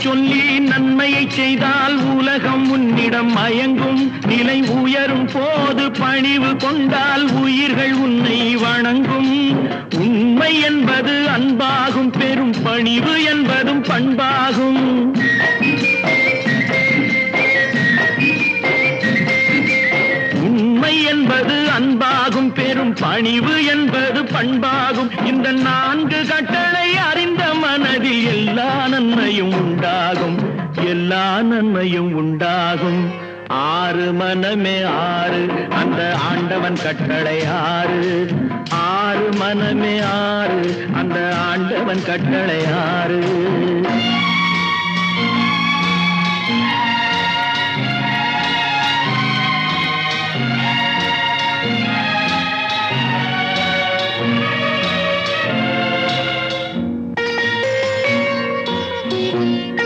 சொல்லி நன்மையை செய்தால் உலகம் உன்னிடம் மயங்கும். நிலை உயரும் போது பணிவு கொண்டால் உயிர்கள் உன்னை வணங்கும். உண்மை என்பது அன்பாகும், பெரும் பணிவு என்பதும் பண்பாகும். உண்மை என்பது அன்பாகும், பெரும் பணிவு என்பது பண்பாகும். இந்த 4 கட்டளை அறிந்த மனதில் எல்லா நன்மையும் உண்டாகும், எல்லா நன்மையும் உண்டாகும். 6 மனமே 6, அந்த ஆண்டவன் கட்டளை 6. 6 மனமே 6, அந்த ஆண்டவன் கட்டளை 6.